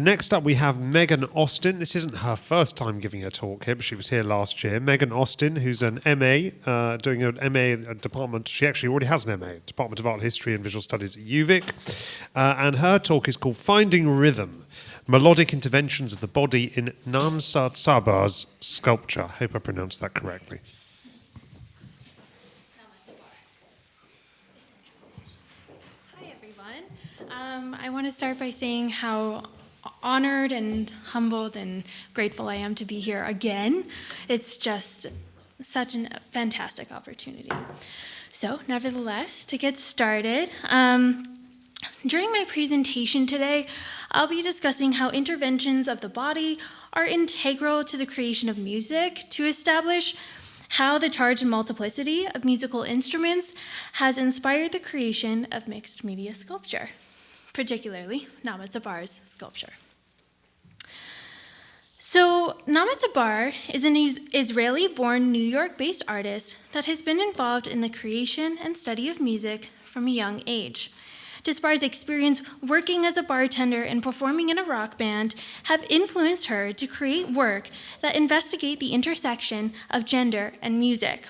Next up, we have Megan Austin. This isn't her first time giving a talk here, but she was here last year. Megan Austin, who's an MA, doing an MA in a department. She actually already has an MA, Department of Art History and Visual Studies at UVic. And her talk is called Finding Rhythm, Melodic Interventions of the Body in Naamsa Tsabar's Sculpture. I hope I pronounced that correctly. Hi, everyone. I want to start by saying how honored and humbled and grateful I am to be here again. It's just such a fantastic opportunity. So, nevertheless, to get started, during my presentation today, I'll be discussing how interventions of the body are integral to the creation of music to establish how the charge and multiplicity of musical instruments has inspired the creation of mixed media sculpture, particularly Naamsa Tsabar's sculpture. So, Naamsa Tsabar is an Israeli-born New York-based artist that has been involved in the creation and study of music from a young age. Tsabar's experience working as a bartender and performing in a rock band have influenced her to create work that investigate the intersection of gender and music.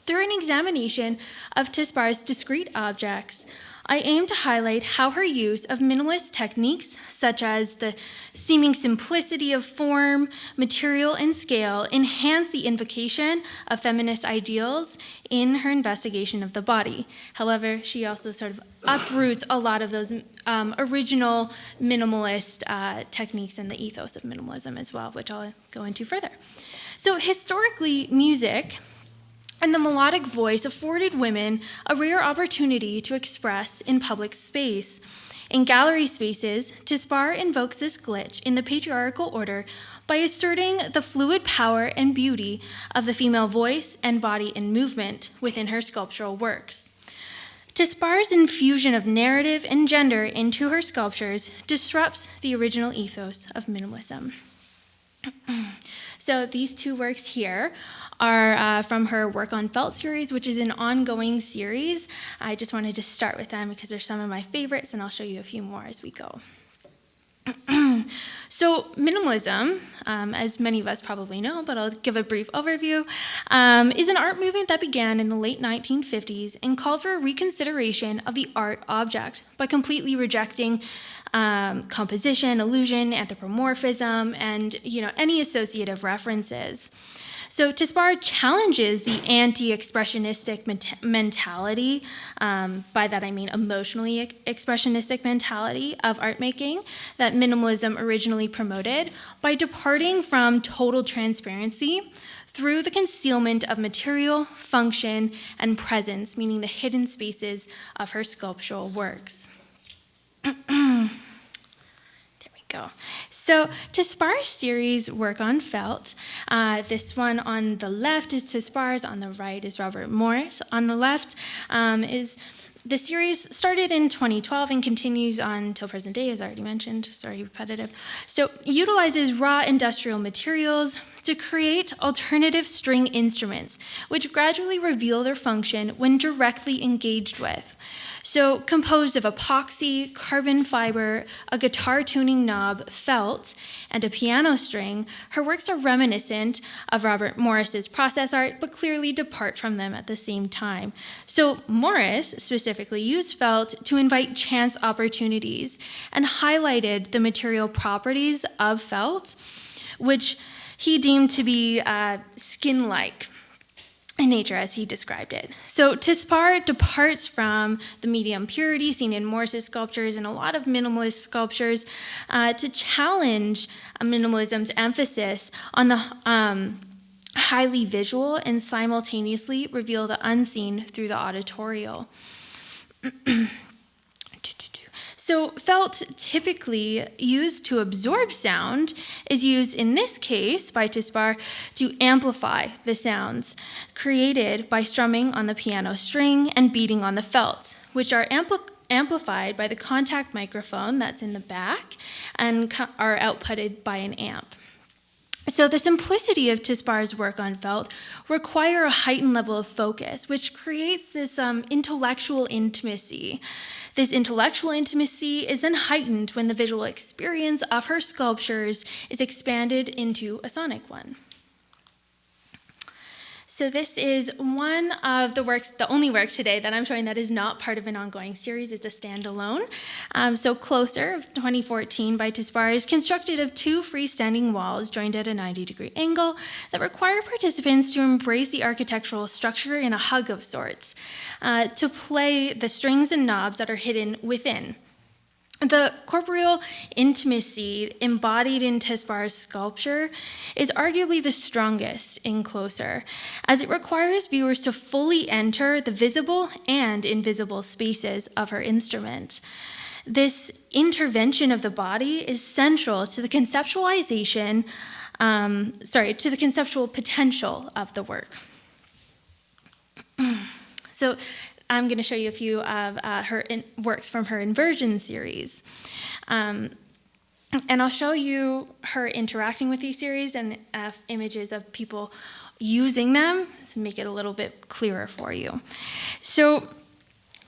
Through an examination of Tsabar's discrete objects, I aim to highlight how her use of minimalist techniques, such as the seeming simplicity of form, material, and scale, enhance the invocation of feminist ideals in her investigation of the body. However, she also sort of uproots a lot of those original minimalist techniques and the ethos of minimalism as well, which I'll go into further. So historically, music and the melodic voice afforded women a rare opportunity to express in public space. In gallery spaces, Tsabar invokes this glitch in the patriarchal order by asserting the fluid power and beauty of the female voice and body in movement within her sculptural works. Tsabar's infusion of narrative and gender into her sculptures disrupts the original ethos of minimalism. So these two works here are from her Work on Felt series, which is an ongoing series. I just wanted to start with them because they're some of my favorites, and I'll show you a few more as we go. So minimalism, as many of us probably know, but I'll give a brief overview, is an art movement that began in the late 1950s and called for a reconsideration of the art object by completely rejecting composition, illusion, anthropomorphism, and any associative references. So Tsabar challenges the anti-expressionistic mentality, by that I mean emotionally expressionistic mentality of art making that minimalism originally promoted by departing from total transparency through the concealment of material, function, and presence, meaning the hidden spaces of her sculptural works. Go. So Tsabar's series Work on Felt. This one on the left is Tsabar's, on the right is Robert Morris. On the left is the series started in 2012 and continues on till present day, as I already mentioned. Sorry, repetitive. So utilizes raw industrial materials to create alternative string instruments, which gradually reveal their function when directly engaged with. So composed of epoxy, carbon fiber, a guitar tuning knob, felt, and a piano string, her works are reminiscent of Robert Morris's process art, but clearly depart from them at the same time. So Morris specifically used felt to invite chance opportunities and highlighted the material properties of felt, which he deemed to be skin-like in nature, as he described it. So Tsabar departs from the medium purity seen in Morris's sculptures and a lot of minimalist sculptures to challenge minimalism's emphasis on the highly visual and simultaneously reveal the unseen through the auditorial. So felt, typically used to absorb sound, is used in this case by Tsabar to amplify the sounds created by strumming on the piano string and beating on the felt, which are amplified by the contact microphone that's in the back and are outputted by an amp. So the simplicity of Tsabar's work on felt require a heightened level of focus, which creates this intellectual intimacy. This intellectual intimacy is then heightened when the visual experience of her sculptures is expanded into a sonic one. So this is one of the works, the only work today that I'm showing that is not part of an ongoing series. It's a standalone. So Closer of 2014 by Tsabar is constructed of two freestanding walls joined at a 90-degree angle that require participants to embrace the architectural structure in a hug of sorts, to play the strings and knobs that are hidden within. The corporeal intimacy embodied in Tsabar's sculpture is arguably the strongest in Closer, as it requires viewers to fully enter the visible and invisible spaces of her instrument. This intervention of the body is central to the conceptualization, to the conceptual potential of the work. So I'm going to show you a few of her works from her Inversion series. And I'll show you her interacting with these series and images of people using them to make it a little bit clearer for you. So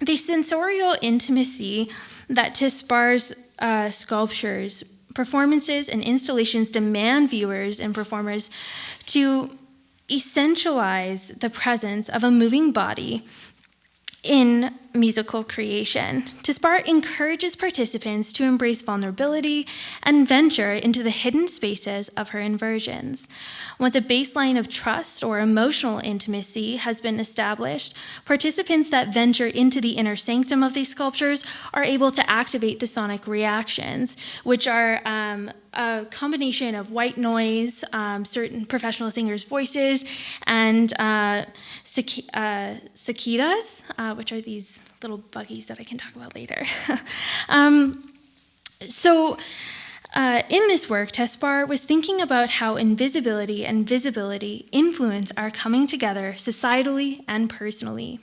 the sensorial intimacy that Tsabar's sculptures, performances, and installations demand viewers and performers to essentialize the presence of a moving body in musical creation. Tsabar encourages participants to embrace vulnerability and venture into the hidden spaces of her inversions. Once a baseline of trust or emotional intimacy has been established, participants that venture into the inner sanctum of these sculptures are able to activate the sonic reactions, which are a combination of white noise, certain professional singers' voices, and cicadas, which are these little buggies that I can talk about later. In this work, Tsabar was thinking about how invisibility and visibility influence our coming together societally and personally.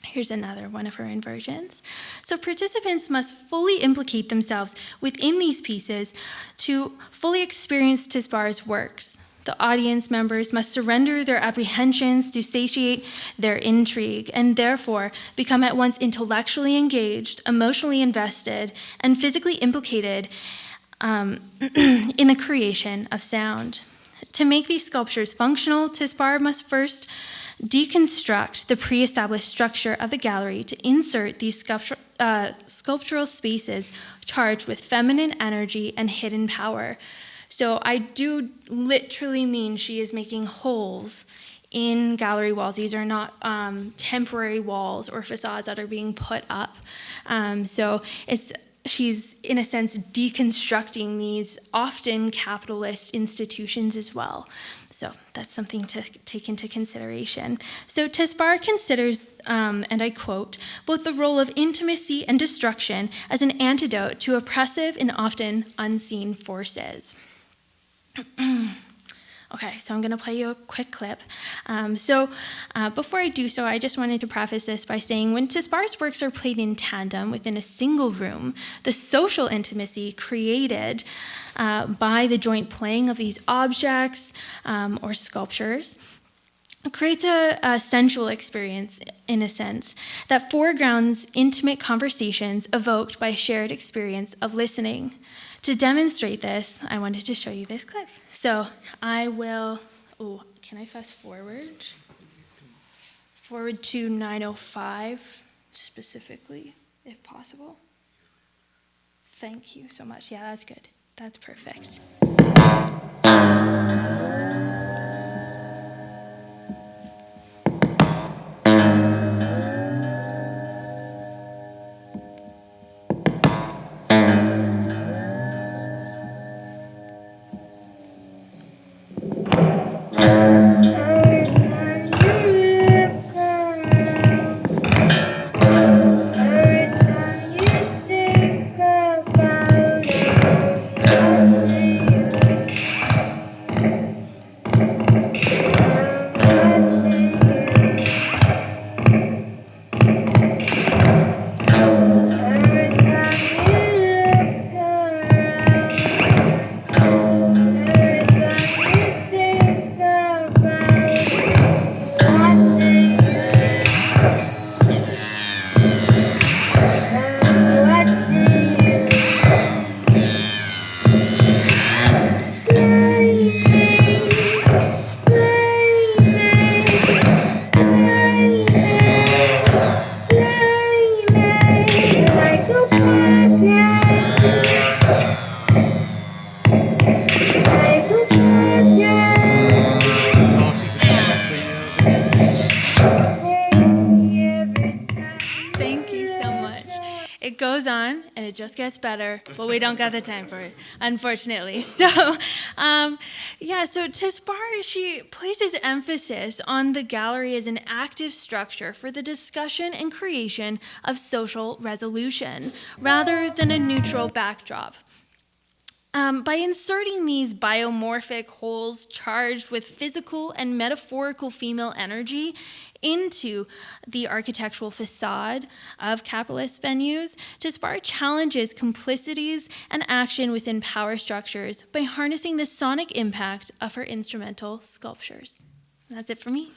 Here's another one of her inversions. So participants must fully implicate themselves within these pieces to fully experience Tsabar's works. The audience members must surrender their apprehensions to satiate their intrigue and therefore become at once intellectually engaged, emotionally invested, and physically implicated in the creation of sound. To make these sculptures functional, Tsabar must first deconstruct the pre-established structure of the gallery to insert these sculptural spaces charged with feminine energy and hidden power. So I do literally mean she is making holes in gallery walls. These are not temporary walls or facades that are being put up. She's, in a sense, deconstructing these often capitalist institutions as well. So that's something to take into consideration. So Tsabar considers, and I quote, both the role of intimacy and destruction as an antidote to oppressive and often unseen forces. Okay, so I'm going to play you a quick clip. Before I do so, I just wanted to preface this by saying when Tsabar's works are played in tandem within a single room, the social intimacy created by the joint playing of these objects or sculptures creates a sensual experience, in a sense, that foregrounds intimate conversations evoked by shared experience of listening. To demonstrate this, I wanted to show you this clip. So I will, can I fast forward? Forward to 9:05 specifically, if possible. Thank you so much. Yeah, that's good. That's perfect. goes on, and it just gets better, but we don't got the time for it, unfortunately. So, so Tsabar, she places emphasis on the gallery as an active structure for the discussion and creation of social resolution, rather than a neutral backdrop. By inserting these biomorphic wholes charged with physical and metaphorical female energy into the architectural facade of capitalist venues, Tsabar challenges complicities and action within power structures by harnessing the sonic impact of her instrumental sculptures. And that's it for me.